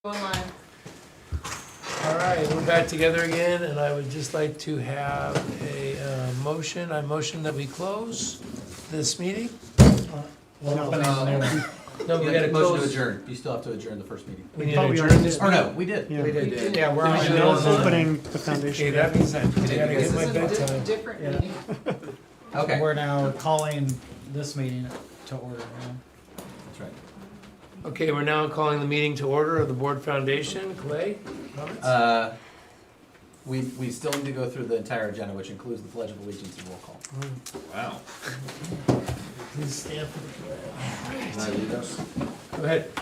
Going live. All right, we're back together again, and I would just like to have a motion. I motion that we close this meeting. No, we gotta Motion to close. adjourn. You still have to adjourn the first meeting. We need thought to we adjourn already this. did. Or no, we did. Yeah. We did. Yeah, we're on on We're the opening the Okay, foundation. that means I gotta get This my is a bedtime. different Yeah. meeting. Okay. We're now calling this meeting to order. That's right. Okay, we're now calling the meeting to order of the Board Foundation. Clay, comments? We still need to go through the entire agenda, which includes the Pledge of Allegiance and roll call. Wow. Please stand for the Can I lead us? flag. Go ahead.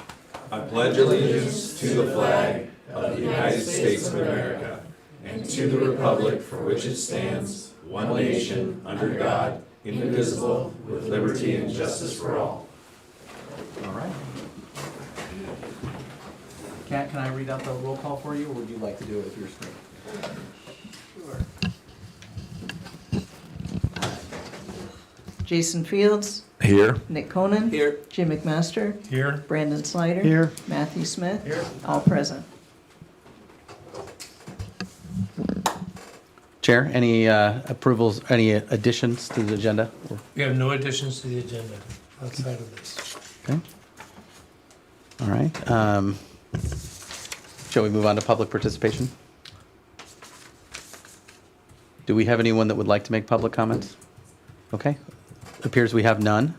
I pledge allegiance to the flag of the United States of America and to the republic for which it stands, one nation, under God, indivisible, with liberty and justice for all. All right. Kat, can I read out the roll call for you, or would you like to do it with your screen? Jason Fields, Here. Nick Conan, Here. Jim McMaster, Here. Brandon Slider, Here, Matthew Smith, Here. all present. Chair, any approvals, any additions to the agenda? We have no additions to the agenda outside of this. Okay. All right. Shall we move on to public participation? Do we have anyone that would like to make public comments? Okay. Appears we have none.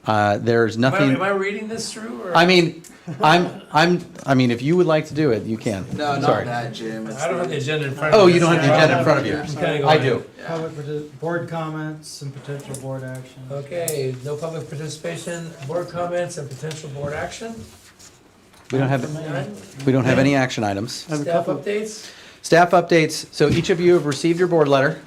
There's nothing. Am I reading this through? Or? I mean, I mean, if you would like to do it, you can. No, not Sorry. that, Jim. It's I don't have the agenda in front of Oh, me. you don't have the agenda in front of you. I'm kinda going- I do. Board comments and potential board action. Okay, no public participation, board comments and potential board action. We don't have, None? we don't have any action items. I have a Staff couple. updates? Staff updates. So each of you have received your board letter.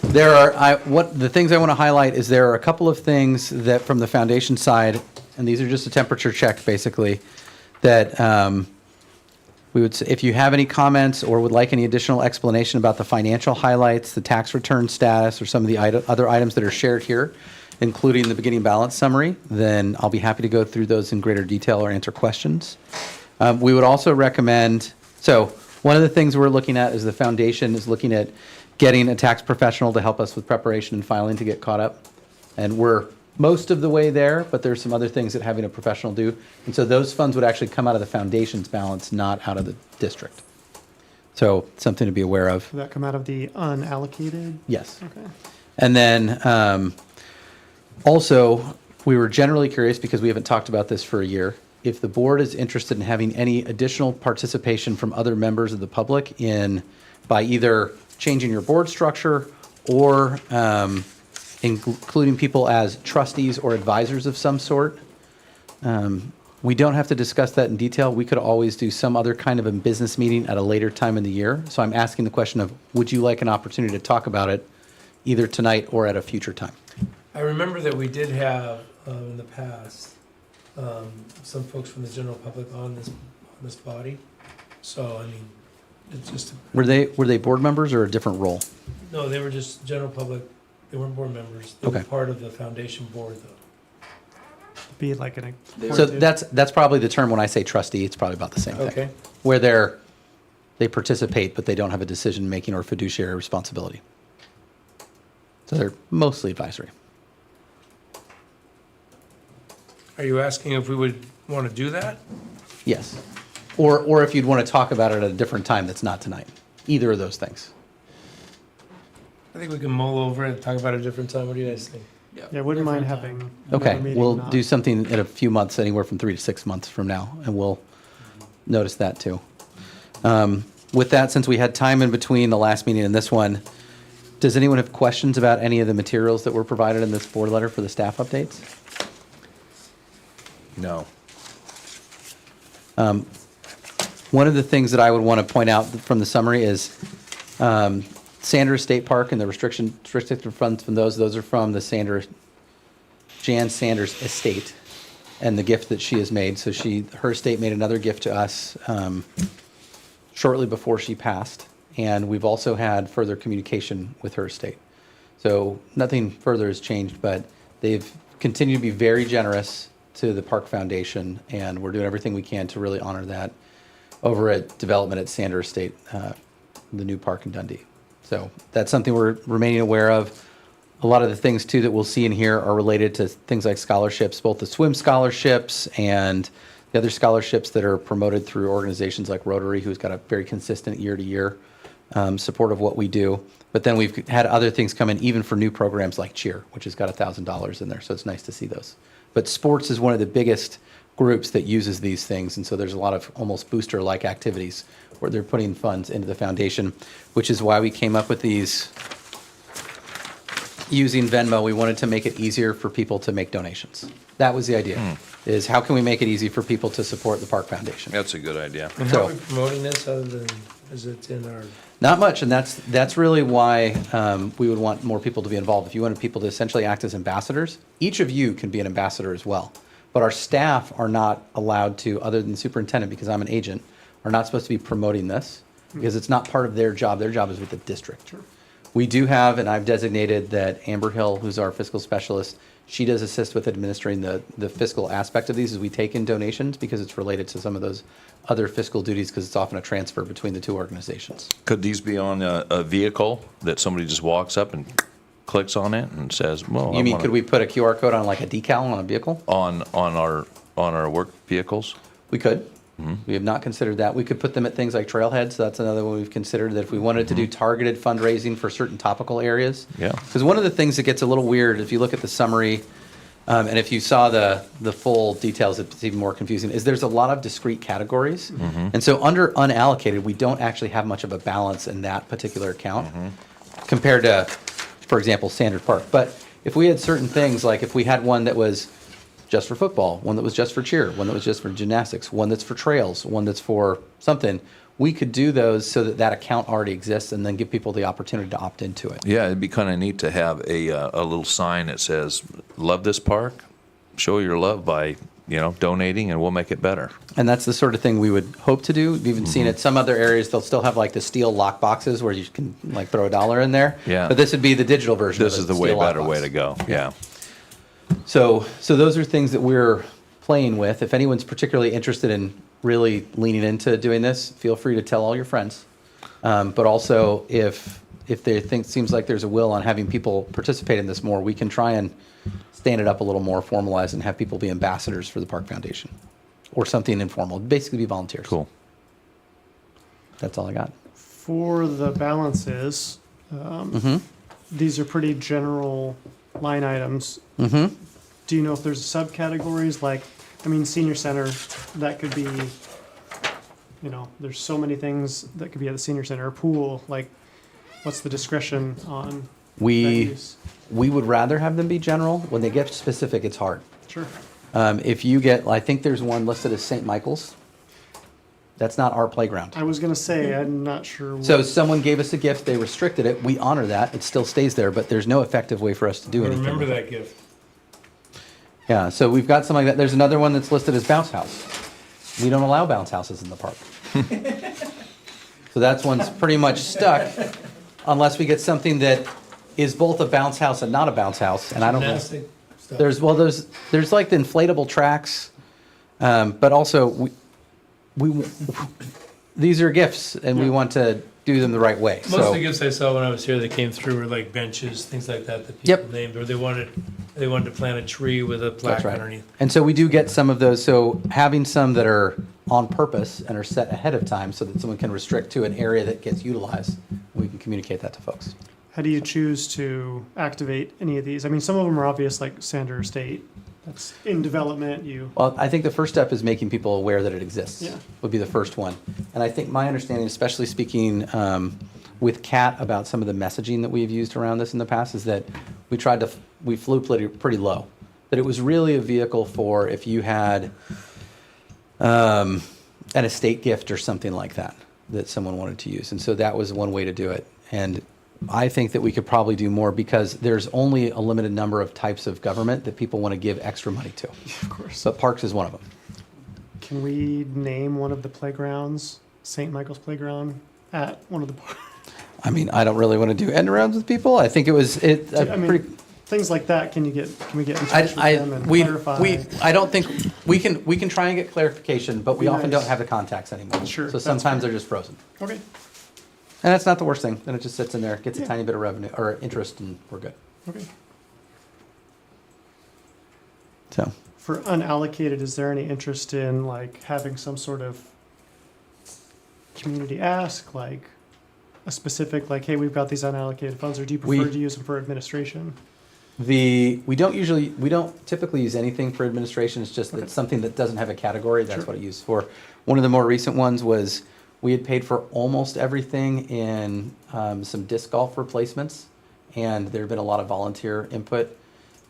There are, what the things I want to highlight is there are a couple of things that from the foundation side, and these are just a temperature check basically, that we would, if you have any comments or would like any additional explanation about the financial highlights, the tax return status, or some of the other items that are shared here, including the beginning balance summary, then I'll be happy to go through those in greater detail or answer questions. We would also recommend, so one of the things we're looking at is the foundation is looking at getting a tax professional to help us with preparation and filing to get caught up. And we're most of the way there, but there's some other things that having a professional do. And so those funds would actually come out of the foundation's balance, not out of the district. So something to be aware of. Did that come out of the unallocated? Yes. Okay. And then also, we were generally curious, because we haven't talked about this for a year, if the board is interested in having any additional participation from other members of the public by either changing your board structure or including people as trustees or advisors of some sort. We don't have to discuss that in detail. We could always do some other kind of a business meeting at a later time in the year. So I'm asking the question of, would you like an opportunity to talk about it either tonight or at a future time? I remember that we did have, in the past, some folks from the general public on this body. So, I mean, it's just, Were they board members or a different role? no, they were just general public, they weren't board members. They were Okay. part of the foundation board, though. Be like an. So that's probably the term when I say trustee, it's probably about the same thing. Okay. Where they participate, but they don't have a decision-making or fiduciary responsibility. So they're mostly advisory. Are you asking if we would want to do that? Yes. Or if you'd want to talk about it at a different time that's not tonight. Either of those things. I think we can mull over it and talk about it a different time. What do you guys think? Yeah, wouldn't mind having. Okay, another meeting we'll not- do something in a few months, anywhere from 3 to 6 months from now, and we'll notice that too. With that, since we had time in between the last meeting and this one, does anyone have questions about any of the materials that were provided in this board letter for the staff updates? No. One of the things that I would want to point out from the summary is Sanders State Park and the restricted funds from those are from the Jan Sanders estate and the gift that she has made. So her estate made another gift to us shortly before she passed. And we've also had further communication with her estate. So nothing further has changed, but they've continued to be very generous to the Park Foundation, and we're doing everything we can to really honor that over at development at Sander Estate, the new park in Dundee. So that's something we're remaining aware of. A lot of the things too that we'll see in here are related to things like scholarships, both the swim scholarships and the other scholarships that are promoted through organizations like Rotary, who's got a very consistent year-to-year support of what we do. But then we've had other things come in, even for new programs like Cheer, which has got $1,000 in there. So it's nice to see those. But sports is one of the biggest groups that uses these things. And so there's a lot of almost booster-like activities where they're putting funds into the foundation, which is why we came up with these. Using Venmo, we wanted to make it easier for people to make donations. That was the idea, is how can we make it easy for people to support the Park Foundation? That's a good idea. And how are we promoting this other than, is it in our, Not much, and that's really why we would want more people to be involved. If you wanted people to essentially act as ambassadors, each of you can be an ambassador as well. But our staff are not allowed to, other than the superintendent, because I'm an agent, are not supposed to be promoting this because it's not part of their job. Their job is with the district. Sure. We do have, and I've designated that Amber Hill, who's our fiscal specialist, she does assist with administering the fiscal aspect of these as we take in donations because it's related to some of those other fiscal duties because it's often a transfer between the two organizations. Could these be on a vehicle that somebody just walks up and clicks on it and says, well, You mean, could we put a QR code on like a decal on a vehicle? on our work vehicles? We could. We have not considered that. We could put them at things like trailheads. That's another one we've considered, that if we wanted to do targeted fundraising for certain topical areas. Yeah. Because one of the things that gets a little weird, if you look at the summary, and if you saw the full details, it's even more confusing, is there's a lot of discrete categories. And so under unallocated, we don't actually have much of a balance in that particular account compared to, for example, Standard Park. But if we had certain things, like if we had one that was just for football, one that was just for cheer, one that was just for gymnastics, one that's for trails, one that's for something, we could do those so that that account already exists and then give people the opportunity to opt into it. Yeah, it'd be kind of neat to have a little sign that says, love this park, show your love by, donating, and we'll make it better. And that's the sort of thing we would hope to do. We've even seen it some other areas, they'll still have like the steel lock boxes where you can like throw $1 in there. Yeah. But this would be the digital version of This it, is the steel way lock better box. way to go, yeah. So those are things that we're playing with. If anyone's particularly interested in really leaning into doing this, feel free to tell all your friends. But also, if they seems like there's a will on having people participate in this more, we can try and stand it up a little more, formalize, and have people be ambassadors for the Park Foundation, or something informal. Basically, be volunteers. Cool. That's all I got. For the balances, these are pretty general line items. Mm-hmm. Do you know if there's subcategories? Like, senior center, that could be, there's so many things that could be at the senior center. Or pool, like, what's the discretion on We venues? would rather have them be general. When they get specific, it's hard. Sure. If you get, I think there's one listed as St. Michael's. That's not our playground. I was going to say, I'm not sure. So someone gave us a gift, they restricted it, we honor that, it still stays there, but there's no effective way for us to do I anything. remember with it. that gift. Yeah, so we've got something like that. There's another one that's listed as bounce house. We don't allow bounce houses in the park. So that's one's pretty much stuck unless we get something that is both a bounce house and not a bounce house. And I don't know. Gymnastic stuff. There's like the inflatable tracks, but also these are gifts and we want to do them the right way. Most of So the gifts I saw when I was here that came through were like benches, things like that people Yep. named, or they wanted to plant a tree with a plaque that's right. underneath. And so we do get some of those. So having some that are on purpose and are set ahead of time so that someone can restrict to an area that gets utilized, we can communicate that to folks. How do you choose to activate any of these? Some of them are obvious, like Sander Estate. That's in development. Well, I think the first step is making people aware that it exists. Yeah. Would be the first one. And I think my understanding, especially speaking with Kat about some of the messaging that we've used around this in the past, is that we flew pretty low. That it was really a vehicle for if you had an estate gift or something like that someone wanted to use. And so that was one way to do it. And I think that we could probably do more because there's only a limited number of types of government that people want to give extra money to. Of course. But parks is one of them. Can we name one of the playgrounds, St. Michael's Playground, at one of the parks? I don't really want to do end arounds with people. I think it was pretty. things like that, can we get in touch with them and clarify? I don't think, we can try and get clarification, but we Be often nice. don't have the contacts anymore. Sure, So that's sometimes fair. they're just frozen. Okay, And that's not the worst thing, then it just sits in there, gets a Yeah. tiny bit of revenue, or interest, and we're good. okay. So, For unallocated, is there any interest in like having some sort of community ask, like a specific, like, hey, we've got these unallocated funds, or do you prefer We- to use them for administration? we don't typically use anything for administration, it's just that something that doesn't have a category, that's Sure. what it used for. One of the more recent ones was, we had paid for almost everything in some disc golf replacements, and there had been a lot of volunteer input.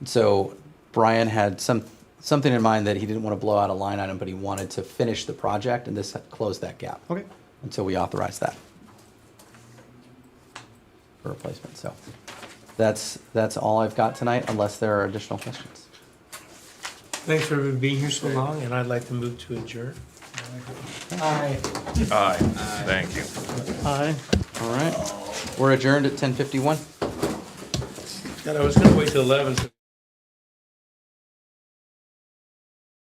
So Brian had something in mind that he didn't want to blow out a line item, but he wanted to finish the project, and this closed that gap. Okay, And so we authorized that for replacement, so. That's all I've got tonight, unless there are additional questions. Thanks for being here so long, and I'd like to move to adjourn. Aye. Aye, thank you. aye. All right, we're adjourned at 10:51. God, I was gonna wait till 11.